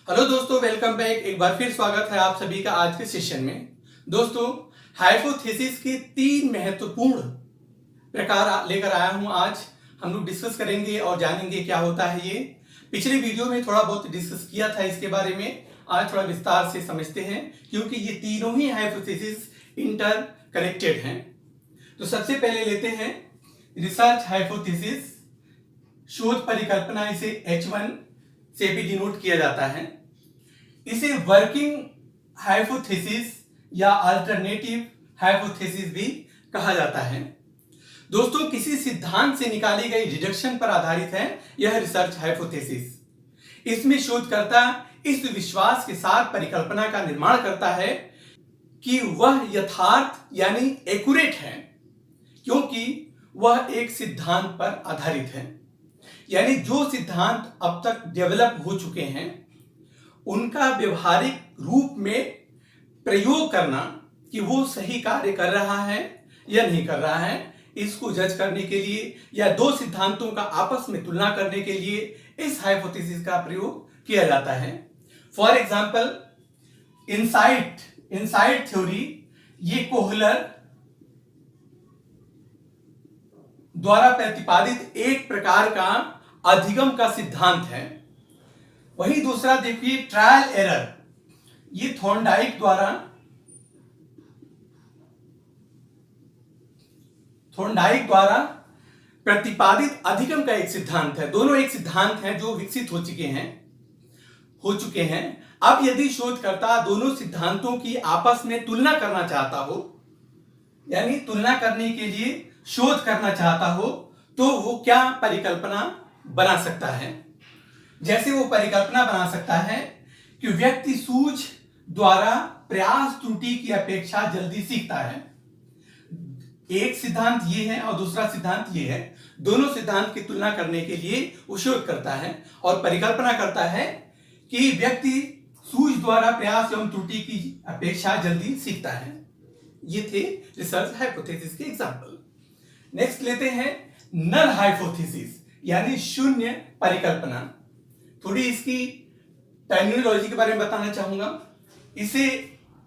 Hello दोस्तों, welcome back. एक बार फिर स्वागत है आप सभी का आज के सेशन में। दोस्तों, हाइपोथेसिस के 3 महत्वपूर्ण प्रकार लेकर आया हूं। आज हम लोग डिस्कस करेंगे और जानेंगे क्या होता है ये। पिछले वीडियो में थोड़ा बहुत डिस्कस किया था इसके बारे में, आज थोड़ा विस्तार से समझते हैं क्योंकि ये तीनों ही हाइपोथेसिस इंटर कनेक्टेड हैं। तो सबसे पहले लेते हैं रिसर्च हाइपोथेसिस, शोध परिकल्पना, इसे H1 से भी डिनोट किया जाता है। इसे वर्किंग हाइपोथेसिस या अल्टरनेटिव हाइपोथेसिस भी कहा जाता है। दोस्तों, किसी सिद्धांत से निकाली गई डिडक्शन पर आधारित है यह रिसर्च हाइपोथेसिस। इसमें शोधकर्ता इस विश्वास के साथ परिकल्पना का निर्माण करता है कि वह यथार्थ यानी एक्यूरेट है क्योंकि वह एक सिद्धांत पर आधारित है। यानी जो सिद्धांत अब तक डेवलप हो चुके हैं उनका व्यवहारिक रूप में प्रयोग करना कि वो सही कार्य कर रहा है या नहीं कर रहा है, इसको जज करने के लिए या दो सिद्धांतों का आपस में तुलना करने के लिए इस हाइपोथेसिस का प्रयोग किया जाता है। फॉर एग्जांपल, इनसाइट थ्योरी, ये कोहलर द्वारा प्रतिपादित एक प्रकार का अधिगम का सिद्धांत है। वही दूसरा देखिए, ट्रायल एरर, ये थॉर्नडाइक द्वारा प्रतिपादित अधिगम का एक सिद्धांत है। दोनों एक सिद्धांत हैं जो विकसित हो चुके हैं। अब यदि शोधकर्ता दोनों सिद्धांतों की आपस में तुलना करना चाहता हो, यानी तुलना करने के लिए शोध करना चाहता हो, तो वो क्या परिकल्पना बना सकता है। जैसे वो परिकल्पना बना सकता है कि व्यक्ति सूझ द्वारा प्रयास त्रुटि की अपेक्षा जल्दी सीखता है। एक सिद्धांत ये है और दूसरा सिद्धांत ये है। दोनों सिद्धांत की तुलना करने के लिए वो शोध करता है और परिकल्पना करता है कि व्यक्ति सूझ द्वारा प्रयास एवं त्रुटि की अपेक्षा जल्दी सीखता है। ये थे रिसर्च हाइपोथेसिस के एग्जांपल। नेक्स्ट लेते हैं नल हाइपोथेसिस, यानी शून्य परिकल्पना। थोड़ी इसकी टर्मिनोलॉजी के बारे में बताना चाहूंगा। इसे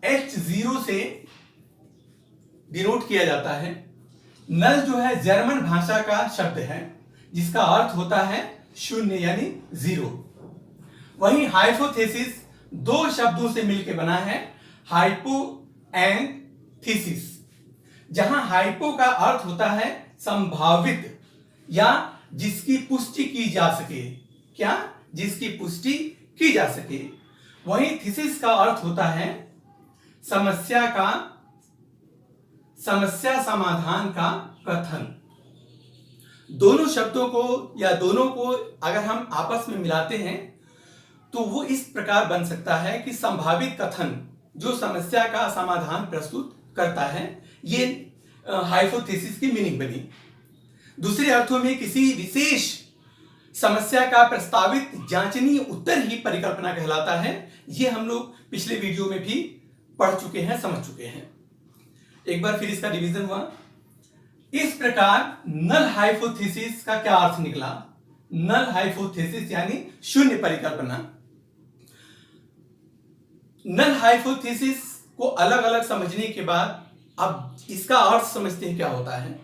H0 से डिनोट किया जाता है। नल जो है जर्मन भाषा का शब्द है जिसका अर्थ होता है शून्य यानी जीरो। वहीं हाइपोथेसिस दो शब्दों से मिलकर बना है, हाइपो एंड थीसिस, जहां हाइपो का अर्थ होता है संभावित या जिसकी पुष्टि की जा सके, क्या जिसकी पुष्टि की जा सके। वहीं थीसिस का अर्थ होता है समस्या समाधान का कथन। दोनों शब्दों को या दोनों को अगर हम आपस में मिलाते हैं तो वो इस प्रकार बन सकता है कि संभावित कथन जो समस्या का समाधान प्रस्तुत करता है। ये हाइपोथेसिस की मीनिंग बनी। दूसरे अर्थों में किसी विशेष समस्या का प्रस्तावित जांचनीय उत्तर ही परिकल्पना कहलाता है। ये हम लोग पिछले वीडियो में भी पढ़ चुके हैं, समझ चुके हैं। एक बार फिर इसका रिवीजन हुआ। इस प्रकार नल हाइपोथेसिस का क्या अर्थ निकला। नल हाइपोथेसिस यानी शून्य परिकल्पना। नल हाइपोथेसिस को अलग अलग समझने के बाद अब इसका अर्थ समझते हैं क्या होता है।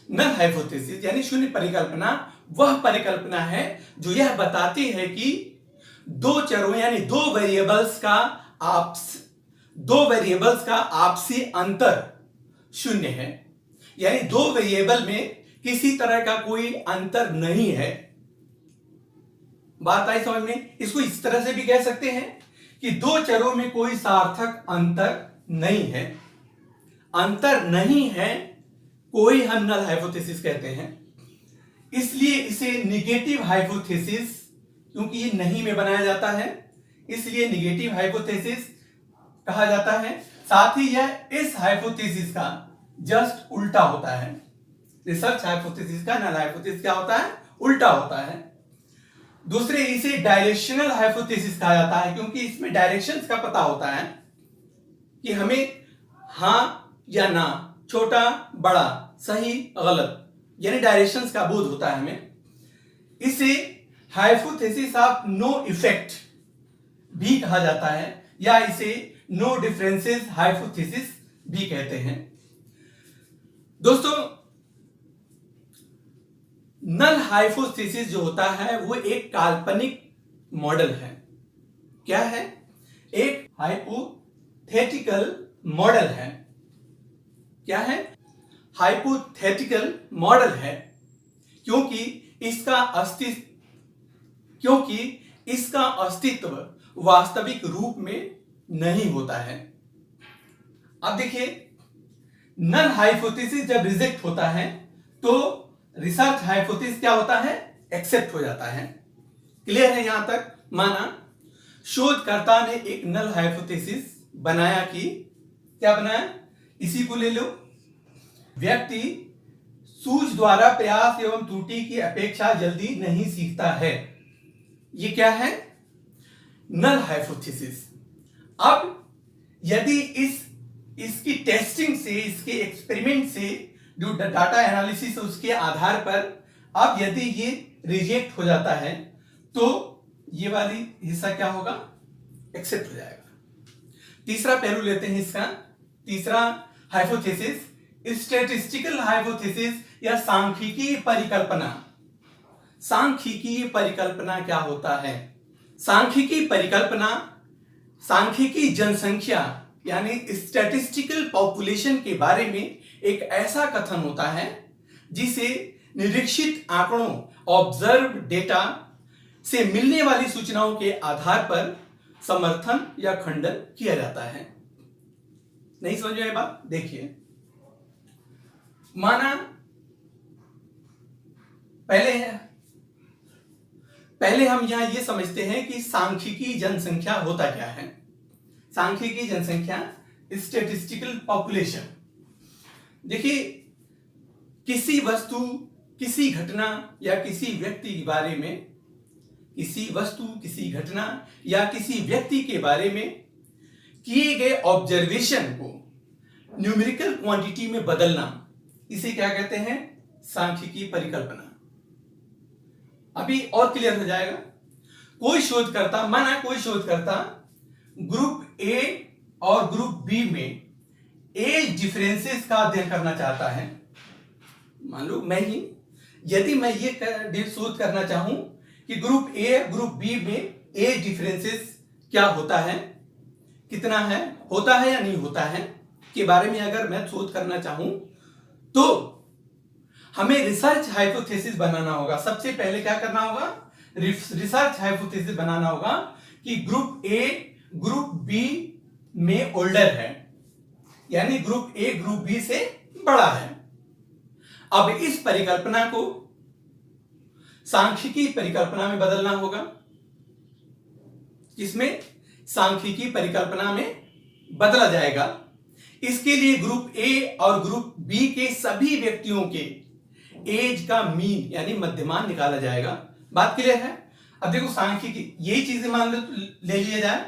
नल हाइपोथेसिस यानी शून्य परिकल्पना वह परिकल्पना है जो यह बताती है कि दो चरों यानी दो वेरिएबल्स का आपसी अंतर शून्य है। यानी दो वेरिएबल में किसी तरह का कोई अंतर नहीं है। बात आई समझ में। इसको इस तरह से भी कह सकते हैं कि दो चरों में कोई सार्थक अंतर नहीं है। अंतर नहीं है कोई हम नल हाइपोथेसिस कहते हैं। इसलिए इसे निगेटिव हाइपोथेसिस, क्योंकि ये नहीं में बनाया जाता है इसलिए निगेटिव हाइपोथेसिस कहा जाता है। साथ ही यह इस हाइपोथेसिस का जस्ट उल्टा होता है। रिसर्च हाइपोथेसिस का नल हाइपोथेसिस क्या होता है, उल्टा होता है। दूसरे इसे डायरेक्शनल हाइपोथेसिस कहा जाता है क्योंकि इसमें डायरेक्शंस का पता होता है कि हमें हां या ना, छोटा बड़ा, सही गलत, यानी डायरेक्शंस का बोध होता है हमें। इसे हाइपोथेसिस ऑफ नो इफेक्ट भी कहा जाता है, या इसे नो डिफरेंसेस हाइपोथेसिस भी कहते हैं। दोस्तों, नल हाइपोथेसिस जो होता है वो एक काल्पनिक मॉडल है। क्या है? एक हाइपोथेटिकल मॉडल है। क्या है? हाइपोथेटिकल मॉडल है, क्योंकि इसका अस्तित्व वास्तविक रूप में नहीं होता है। अब देखिए, नल हाइपोथेसिस जब रिजेक्ट होता है तो रिसर्च हाइपोथेसिस क्या होता है? एक्सेप्ट हो जाता है। क्लियर है यहां तक? माना शोधकर्ता ने एक नल हाइपोथेसिस बनाया कि क्या बनाया? इसी को ले लो, व्यक्ति सूझ द्वारा प्रयास एवं त्रुटि की अपेक्षा जल्दी नहीं सीखता है। ये क्या है? Null hypothesis. अब यदि इसकी टेस्टिंग से, इसके एक्सपेरिमेंट से, जो डाटा एनालिसिस उसके आधार पर अब यदि ये रिजेक्ट हो जाता है तो ये वाली हिस्सा क्या होगा? एक्सेप्ट हो जाएगा। तीसरा पहलू लेते हैं इसका। तीसरा हाइपोथेसिस स्टैटिस्टिकल हाइपोथेसिस या सांख्यिकीय परिकल्पना। सांख्यिकीय परिकल्पना क्या होता है? सांख्यिकीय परिकल्पना सांख्यिकीय जनसंख्या यानी स्टैटिस्टिकल पॉपुलेशन के बारे में एक ऐसा कथन होता है जिसे निरीक्षित आंकड़ों, ऑब्जर्व डेटा से मिलने वाली सूचनाओं के आधार पर समर्थन या खंडन किया जाता है। नहीं समझ में आई बात? देखिए, माना पहले हम यहां ये समझते हैं कि सांख्यिकीय जनसंख्या होता क्या है। सांख्यिकीय जनसंख्या, स्टैटिस्टिकल पॉपुलेशन। देखिए, किसी वस्तु, किसी घटना या किसी व्यक्ति के बारे में, किसी वस्तु, किसी घटना या किसी व्यक्ति के बारे में किए गए ऑब्जर्वेशन को न्यूमेरिकल क्वांटिटी में बदलना, इसे क्या कहते हैं? सांख्यिकीय परिकल्पना। अभी और क्लियर हो जाएगा। कोई शोधकर्ता, माना कोई शोधकर्ता ग्रुप ए और ग्रुप बी में एज डिफरेंसेस का अध्ययन करना चाहता है। मान लो मैं ही, यदि मैं ये शोध करना चाहूं कि ग्रुप ए ग्रुप बी में एज डिफरेंसेस क्या होता है, कितना है, होता है या नहीं होता है, के बारे में अगर मैं शोध करना चाहूं तो हमें रिसर्च हाइपोथेसिस बनाना होगा। सबसे पहले क्या करना होगा? रिसर्च हाइपोथेसिस बनाना होगा कि ग्रुप ए ग्रुप बी में ओल्डर है, यानी ग्रुप ए ग्रुप बी से बड़ा है। अब इस परिकल्पना को सांख्यिकीय परिकल्पना में बदलना होगा। इसमें सांख्यिकीय परिकल्पना में बदला जाएगा। इसके लिए ग्रुप ए और ग्रुप बी के सभी व्यक्तियों के एज का मीन यानी मध्यमान निकाला जाएगा। बात क्लियर है? अब देखो, सांख्यिकी यही चीजें मान लो ले लिया जाए,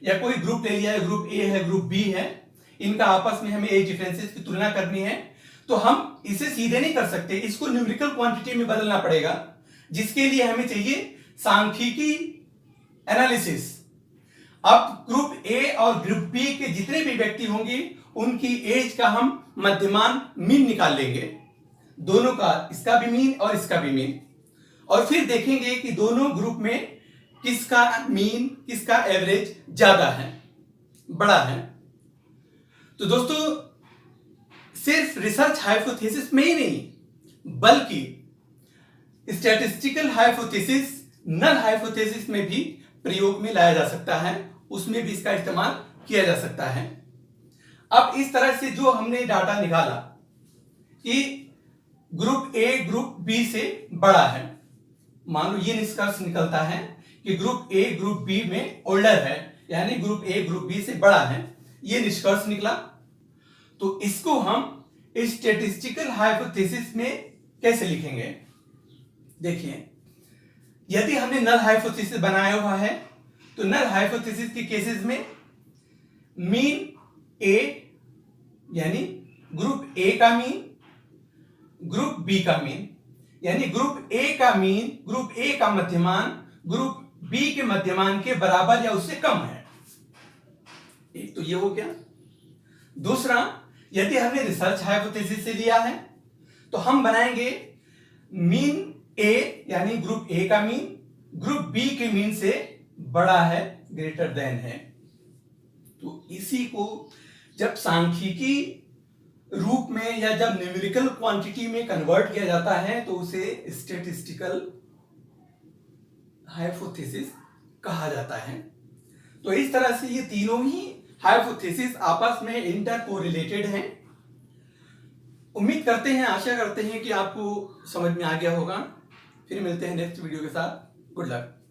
या कोई ग्रुप ले लिया है, ग्रुप ए है, ग्रुप बी है, इनका आपस में हमें एज डिफरेंसेस की तुलना करनी है, तो हम इसे सीधे नहीं कर सकते, इसको न्यूमेरिकल क्वांटिटी में बदलना पड़ेगा, जिसके लिए हमें चाहिए सांख्यिकी एनालिसिस। अब ग्रुप ए और ग्रुप बी के जितने भी व्यक्ति होंगे उनकी एज का हम मध्यमान मीन निकाल लेंगे, दोनों का, इसका भी मीन और इसका भी मीन, और फिर देखेंगे कि दोनों ग्रुप में किसका मीन, किसका एवरेज ज्यादा है, बड़ा है। तो दोस्तों, सिर्फ रिसर्च हाइपोथेसिस में ही नहीं बल्कि स्टैटिस्टिकल हाइपोथेसिस, नल हाइपोथेसिस में भी प्रयोग में लाया जा सकता है, उसमें भी इसका इस्तेमाल किया जा सकता है। अब इस तरह से जो हमने डाटा निकाला कि ग्रुप ए ग्रुप बी से बड़ा है, मान लो ये निष्कर्ष निकलता है कि ग्रुप ए ग्रुप बी में ओल्डर है, यानी ग्रुप ए ग्रुप बी से बड़ा है, ये निष्कर्ष निकला, तो इसको हम स्टैटिस्टिकल हाइपोथेसिस में कैसे लिखेंगे? देखिए, यदि हमने नल हाइपोथेसिस बनाया हुआ है तो नल हाइपोथेसिस के केसेस में मीन ए यानी ग्रुप ए का मीन, ग्रुप बी का मीन, यानी ग्रुप ए का मीन, ग्रुप ए का मध्यमान, ग्रुप बी के मध्यमान के बराबर या उससे कम है। एक तो ये हो गया। दूसरा, यदि हमने रिसर्च हाइपोथेसिस से लिया है तो हम बनाएंगे मीन ए यानी ग्रुप ए का मीन ग्रुप बी के मीन से बड़ा है, ग्रेटर देन है। तो इसी को जब सांख्यिकी रूप में या जब न्यूमेरिकल क्वांटिटी में कन्वर्ट किया जाता है तो उसे स्टैटिस्टिकल हाइपोथेसिस कहा जाता है। तो इस तरह से ये तीनों ही हाइपोथेसिस आपस में इंटर कोरिलेटेड हैं। उम्मीद करते हैं, आशा करते हैं कि आपको समझ में आ गया होगा। फिर मिलते हैं नेक्स्ट वीडियो के साथ। Good luck.